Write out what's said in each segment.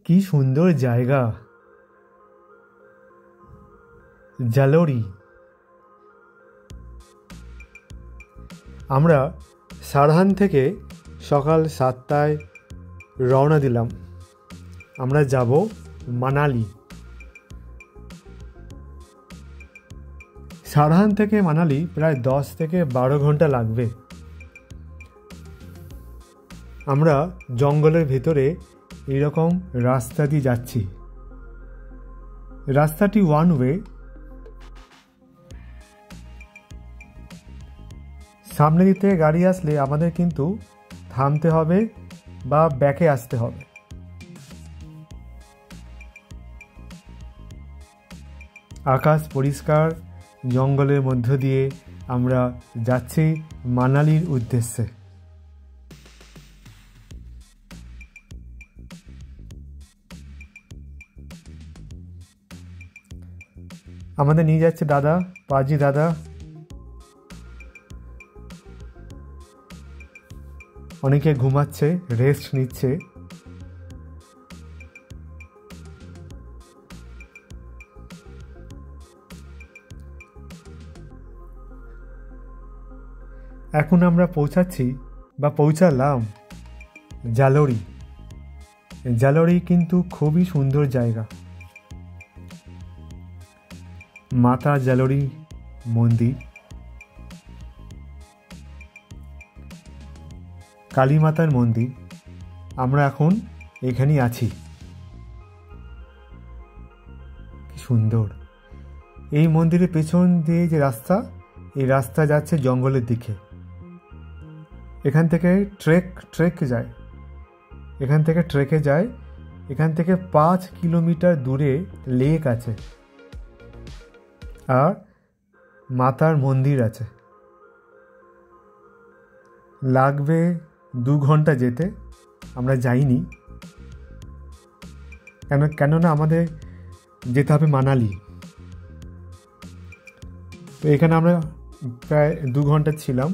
কি সুন্দর জায়গা জালোরি। আমরা সারহান থেকে সকাল 7টায় রওনা দিলাম। আমরা যাব মানালি। সারহান থেকে মানালি প্রায় 10 থেকে 12 ঘন্টা লাগবে। আমরা জঙ্গলের ভেতরে এইরকম রাস্তা দিয়ে যাচ্ছি। রাস্তাটি ওয়ান ওয়ে। সামনে দিক থেকে গাড়ি আসলে আমাদের কিন্তু থামতে হবে বা ব্যাকে আসতে হবে। আকাশ পরিষ্কার, জঙ্গলের মধ্য দিয়ে আমরা যাচ্ছি মানালির উদ্দেশ্যে। আমাদের নিয়ে যাচ্ছে দাদা, পাজি দাদা। অনেকে ঘুমাচ্ছে, রেস্ট নিচ্ছে। এখন আমরা পৌঁছাচ্ছি বা পৌঁছালাম জালোরি। জালোরি কিন্তু খুবই সুন্দর জায়গা। মাতা জালোরি মন্দির, কালী মাতার মন্দির। আমরা এখন এখানেই আছি। কি সুন্দর। এই মন্দিরের পেছন দিয়ে যে রাস্তা, এই রাস্তা যাচ্ছে জঙ্গলের দিকে। এখান থেকে ট্রেক যায়। এখান থেকে ট্রেকে যায়। এখান থেকে 5 কিলোমিটার দূরে লেক আছে আর মাতার মন্দির আছে। লাগবে 2 ঘন্টা যেতে। আমরা যাইনি, কেননা আমাদের যেতে হবে মানালি। তো এখানে আমরা প্রায় 2 ঘন্টা ছিলাম।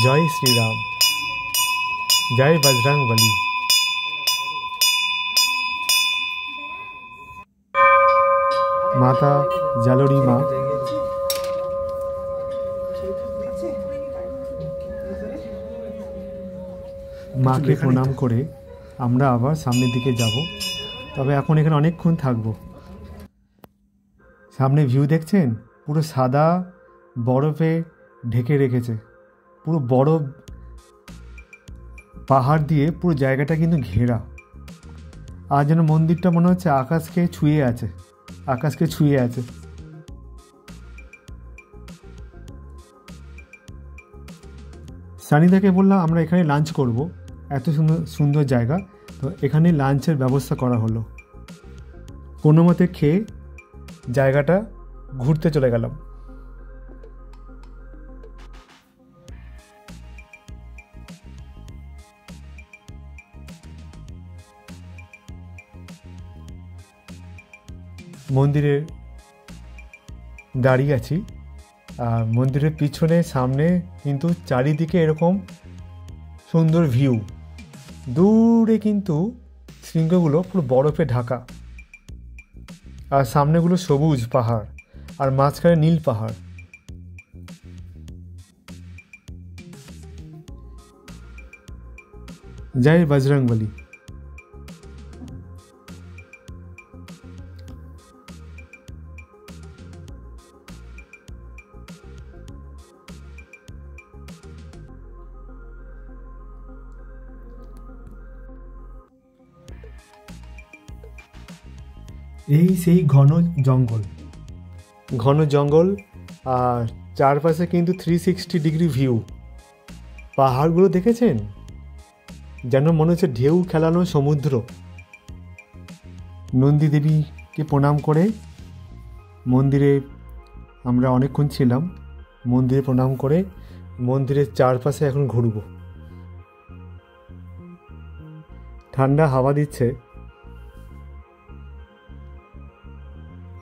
জয় শ্রীরাম, জয় বজরং বলী। মাতা জালোরি মা। মাকে প্রণাম করে আমরা আবার সামনের দিকে যাব। তবে এখন এখানে অনেকক্ষণ থাকবো। সামনে ভিউ দেখছেন, পুরো সাদা বরফে ঢেকে রেখেছে। পুরো বরফ পাহাড় দিয়ে পুরো জায়গাটা কিন্তু ঘেরা। আর যেন মন্দিরটা মনে হচ্ছে আকাশকে ছুঁয়ে আছে, আকাশকে ছুঁয়ে আছে। সানিদাকে বললাম আমরা এখানে লাঞ্চ করব, এত সুন্দর সুন্দর জায়গা। তো এখানে লাঞ্চের ব্যবস্থা করা হলো। কোনো মতে খেয়ে জায়গাটা ঘুরতে চলে গেলাম। মন্দিরে দাঁড়িয়ে আছি আর মন্দিরের পিছনে সামনে কিন্তু চারিদিকে এরকম সুন্দর ভিউ। দূরে কিন্তু শৃঙ্গগুলো পুরো বরফে ঢাকা আর সামনেগুলো সবুজ পাহাড় আর মাঝখানে নীল পাহাড়। জয় বজরং বলী। এই সেই ঘন জঙ্গল আর চারপাশে কিন্তু 360 ডিগ্রি ভিউ। পাহাড়গুলো দেখেছেন, যেন মনে হচ্ছে ঢেউ খেলানো সমুদ্র। নন্দী দেবীকে প্রণাম করে মন্দিরে আমরা অনেকক্ষণ ছিলাম। মন্দিরে প্রণাম করে মন্দিরের চারপাশে এখন ঘুরব। ঠান্ডা হাওয়া দিচ্ছে।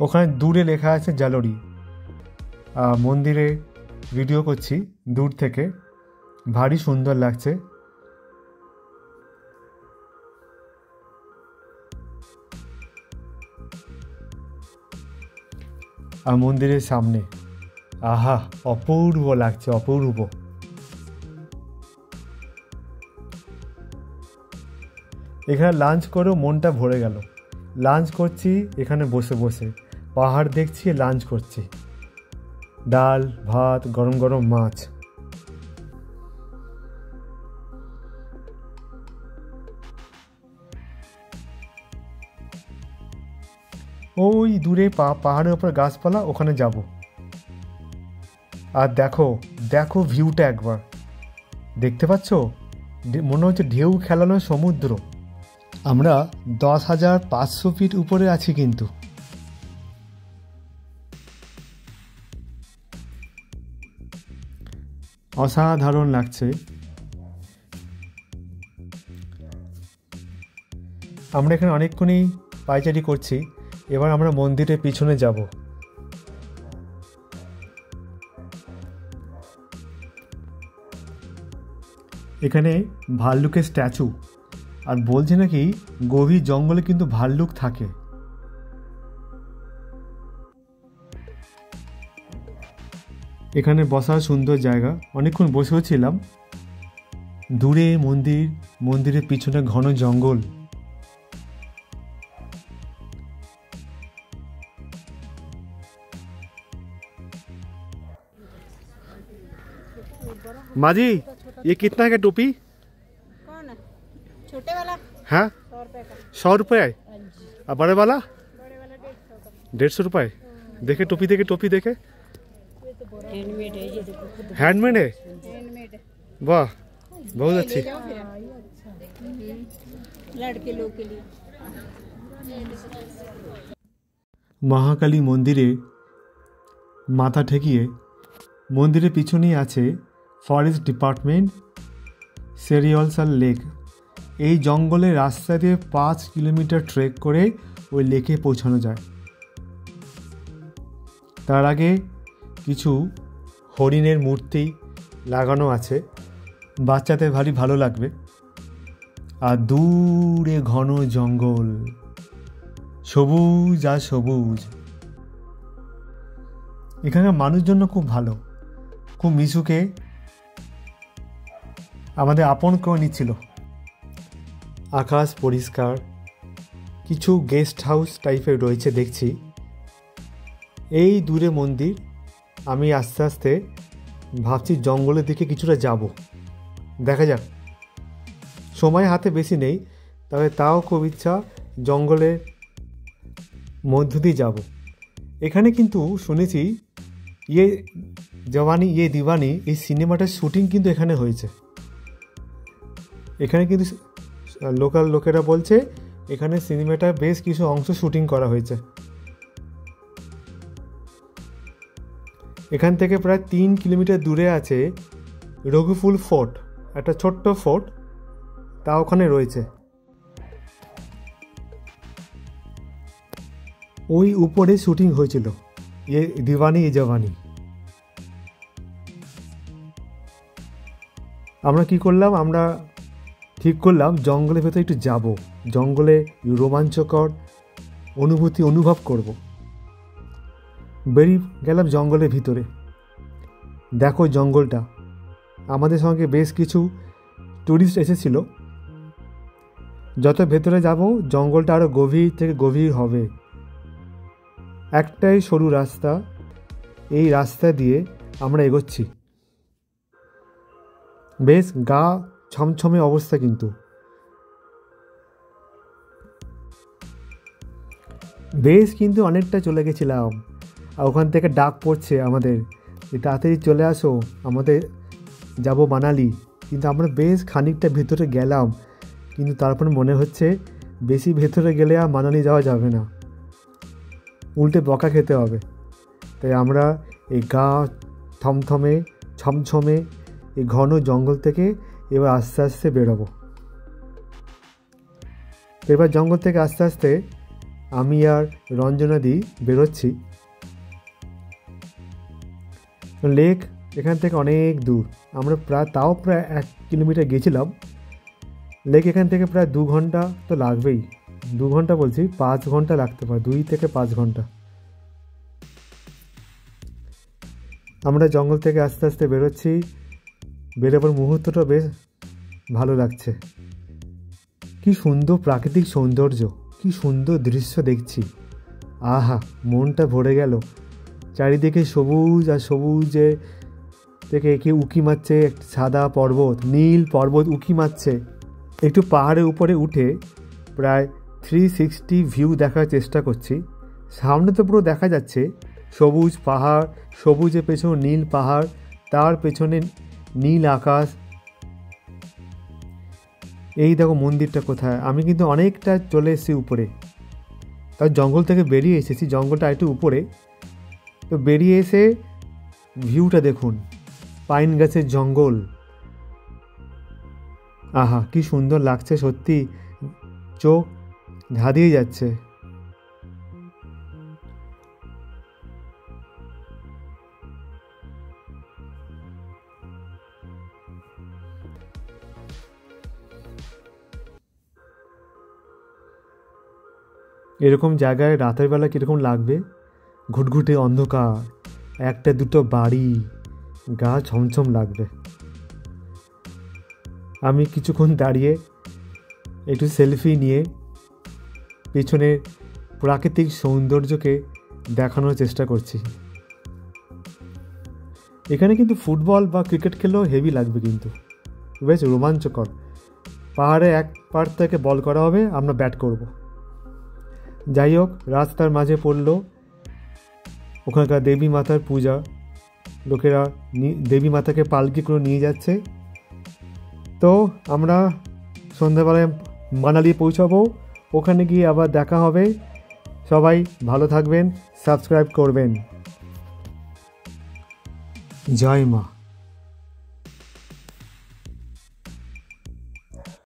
ওখানে দূরে লেখা আছে জালোরি। মন্দিরে ভিডিও করছি দূর থেকে, ভারী সুন্দর লাগছে। আর মন্দিরের সামনে আহা, অপূর্ব লাগছে, অপূর্ব। এখানে লাঞ্চ করেও মনটা ভরে গেল। লাঞ্চ করছি এখানে বসে বসে, পাহাড় দেখছি, লাঞ্চ করছি, ডাল ভাত, গরম গরম মাছ। ওই দূরে পাহাড়ের ওপর গাছপালা, ওখানে যাব। আর দেখো দেখো ভিউটা একবার দেখতে পাচ্ছ, মনে হচ্ছে ঢেউ খেলানো সমুদ্র। আমরা 10,500 ফিট উপরে আছি, কিন্তু অসাধারণ লাগছে। আমরা এখানে অনেকক্ষণই পায়চারি করছি। এবার আমরা মন্দিরের পিছনে যাব। এখানে ভাল্লুকের স্ট্যাচু, আর বলছে নাকি গভীর জঙ্গলে কিন্তু ভাল্লুক থাকে। এখানে বসার সুন্দর জায়গা, অনেকক্ষণ বসেও ছিলাম। দূরে মন্দির, মন্দিরের পিছনে ঘন জঙ্গল। माजी, ये कितना का टोपी? कौन है? छोटे वाला? हाँ, 100 रुपए का। 100 रुपये। और बड़े वाला? बड़े वाला 150 का। 150 रुपये। देखे टोपी, देखे टोपी, देखे हैंडमेड है ये, देखो खुद हैंडमेड है। हैंडमेड है। वाह, बहुत अच्छी। लड़के लोग के लिए। মহাকালী মন্দিরে মাথা ঠেকিয়ে মন্দিরের পিছনেই আছে ফরেস্ট ডিপার্টমেন্ট, সেরিয়ালসাল লেক। এই জঙ্গলের রাস্তা দিয়ে 5 কিলোমিটার ট্রেক করে ওই লেকে পৌঁছানো যায়। তার আগে কিছু হরিণের মূর্তি লাগানো আছে, বাচ্চাদের ভারী ভালো লাগবে। আর দূরে ঘন জঙ্গল, সবুজ আর সবুজ। এখানকার মানুষজন খুব ভালো, খুব মিশুকে আমাদের আপন করে নিচ্ছিল। আকাশ পরিষ্কার, কিছু গেস্ট হাউস টাইপের রয়েছে দেখছি। এই দূরে মন্দির। আমি আস্তে আস্তে ভাবছি জঙ্গলের দিকে কিছুটা যাব, দেখা যাক। সময় হাতে বেশি নেই, তবে তাও খুব ইচ্ছা জঙ্গলের মধ্য দিয়ে যাব। এখানে কিন্তু শুনেছি ইয়ে জওয়ানি ইয়ে দিওয়ানি, এই সিনেমাটার শুটিং কিন্তু এখানে হয়েছে। এখানে কিন্তু লোকাল লোকেরা বলছে এখানে সিনেমাটার বেশ কিছু অংশ শুটিং করা হয়েছে। এখান থেকে প্রায় 3 কিলোমিটার দূরে আছে রঘুফুল ফোর্ট, একটা ছোট্ট ফোর্ট, তা ওখানে রয়েছে। ওই উপরে শুটিং হয়েছিল ইয়ে দিওয়ানি ইয়ে জওয়ানি। আমরা কি করলাম, আমরা ঠিক করলাম জঙ্গলের ভেতরে একটু যাব, জঙ্গলে রোমাঞ্চকর অনুভূতি অনুভব করব। বেরিয়ে গেলাম জঙ্গলের ভিতরে। দেখো জঙ্গলটা, আমাদের সঙ্গে বেশ কিছু ট্যুরিস্ট এসেছিল। যত ভেতরে যাব জঙ্গলটা আরও গভীর থেকে গভীর হবে। একটাই সরু রাস্তা, এই রাস্তা দিয়ে আমরা এগোচ্ছি। বেশ গা ছমছমে অবস্থা, কিন্তু বেশ কিন্তু অনেকটা চলে গেছিলাম। আর ওখান থেকে ডাক পড়ছে আমাদের, তাড়াতাড়ি চলে আসো, আমাদের যাব মানালি। কিন্তু আমরা বেশ খানিকটা ভেতরে গেলাম, কিন্তু তারপর মনে হচ্ছে বেশি ভেতরে গেলে আর মানালি যাওয়া যাবে না, উল্টে বকা খেতে হবে। তাই আমরা এই গা থমথমে ছমছমে এই ঘন জঙ্গল থেকে এবার আস্তে আস্তে বেরোবো। এবার জঙ্গল থেকে আস্তে আস্তে আমি আর রঞ্জনাদি বেরোচ্ছি। লেক এখান থেকে অনেক দূর, আমরা প্রায় 1 কিলোমিটার গেছিলাম। লেক এখান থেকে প্রায় 2 ঘন্টা তো লাগবেই, 2 ঘন্টা বলছি, 5 ঘন্টা লাগতে পারে, 2 থেকে 5 ঘন্টা। আমরা জঙ্গল থেকে আস্তে আস্তে বেরোচ্ছি, বেরোবার মুহূর্তটা বেশ ভালো লাগছে। কি সুন্দর প্রাকৃতিক সৌন্দর্য, কি সুন্দর দৃশ্য দেখছি, আহা মনটা ভরে গেল। চারিদিকে সবুজ আর সবুজে থেকে একে উঁকি মারছে, একটা সাদা পর্বত, নীল পর্বত উঁকি মারছে। একটু পাহাড়ের উপরে উঠে প্রায় 360 ভিউ দেখার চেষ্টা করছি। সামনে তো পুরো দেখা যাচ্ছে সবুজ পাহাড়, সবুজের পেছনে নীল পাহাড়, তার পেছনে নীল আকাশ। এই দেখো মন্দিরটা কোথায়। আমি কিন্তু অনেকটা চলে এসেছি উপরে, তার জঙ্গল থেকে বেরিয়ে এসেছি, জঙ্গলটা একটু উপরে। তো বেরিয়ে এসে ভিউটা দেখুন, পাইন গাছের জঙ্গল, আহা কি সুন্দর লাগছে, সত্যি চোখ ধাঁধিয়ে যাচ্ছে। এরকম জায়গায় রাতের বেলা কীরকম লাগবে, ঘুটঘুটে অন্ধকার, 1-2 বাড়ি, গা ছমছম লাগবে। আমি কিছুক্ষণ দাঁড়িয়ে একটু সেলফি নিয়ে পেছনের প্রাকৃতিক সৌন্দর্যকে দেখানোর চেষ্টা করছি। এখানে কিন্তু ফুটবল বা ক্রিকেট খেললেও হেভি লাগবে, কিন্তু বেশ রোমাঞ্চকর। পাহাড়ে এক পার থেকে বল করা হবে, আমরা ব্যাট করব। যাই হোক, রাস্তার মাঝে পড়লো ওখানকার দেবী মাতার পূজা, লোকেরা দেবী মাতাকে পালকি করে নিয়ে যাচ্ছে। তো আমরা সন্ধ্যাবেলায় মানালি পৌঁছাবো, ওখানে গিয়ে আবার দেখা হবে। সবাই ভালো থাকবেন, সাবস্ক্রাইব করবেন। জয় মা।